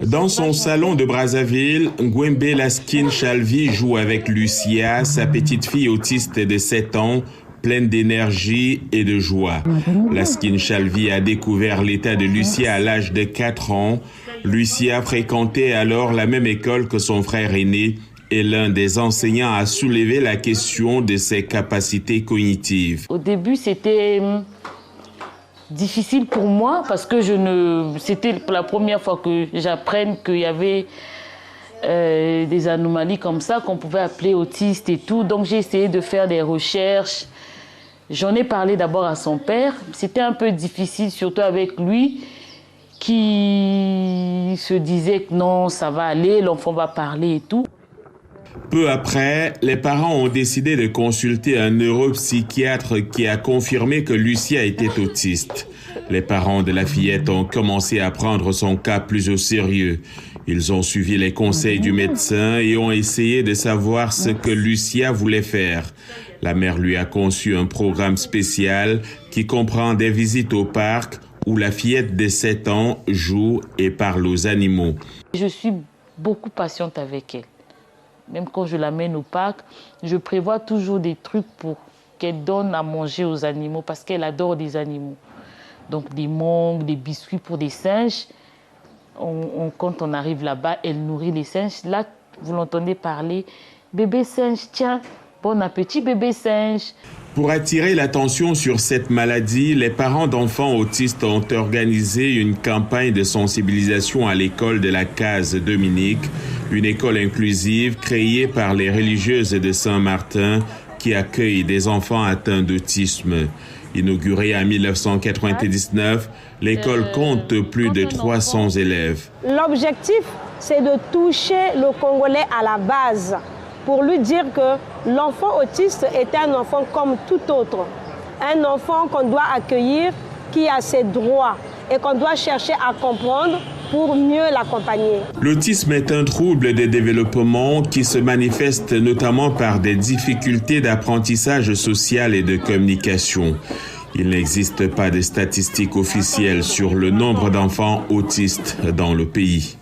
Dans son salon de Brazzaville, Ngwembe Laskin Chalvi joue avec Lucia, sa petite fille autiste de 7 ans, pleine d'énergie et de joie. Laskin Chalvi a découvert l'état de Lucia à l'âge de 4 ans. Lucia fréquentait alors la même école que son frère aîné et l'un des enseignants a soulevé la question de ses capacités cognitives. Au début, c'était difficile pour moi parce que c'était la première fois que j'apprenne qu'il y avait des anomalies comme ça qu'on pouvait appeler autistes et tout. Donc j'ai essayé de faire des recherches. J'en ai parlé d'abord à son père. C'était un peu difficile, surtout avec lui, qui se disait que non, ça va aller, l'enfant va parler et tout. Peu après, les parents ont décidé de consulter un neuropsychiatre qui a confirmé que Lucia était autiste. Les parents de la fillette ont commencé à prendre son cas plus au sérieux. Ils ont suivi les conseils du médecin et ont essayé de savoir ce que Lucia voulait faire. La mère lui a conçu un programme spécial qui comprend des visites au parc où la fillette de 7 ans joue et parle aux animaux. Je suis beaucoup patiente avec elle. Même quand je l'amène au parc, je prévois toujours des trucs pour qu'elle donne à manger aux animaux parce qu'elle adore des animaux. Donc des mangues, des biscuits pour des singes. Quand on arrive là-bas, elle nourrit les singes. Là, vous l'entendez parler, bébé singe, tiens, bon appétit bébé singe. Pour attirer l'attention sur cette maladie, les parents d'enfants autistes ont organisé une campagne de sensibilisation à l'école de la Case Dominique, une école inclusive créée par les religieuses de Saint-Martin qui accueille des enfants atteints d'autisme. Inaugurée en 1999, l'école compte plus de 300 élèves. L'objectif, c'est de toucher le Congolais à la base, pour lui dire que l'enfant autiste est un enfant comme tout autre. Un enfant qu'on doit accueillir, qui a ses droits et qu'on doit chercher à comprendre pour mieux l'accompagner. L'autisme est un trouble de développement qui se manifeste notamment par des difficultés d'apprentissage social et de communication. Il n'existe pas de statistiques officielles sur le nombre d'enfants autistes dans le pays.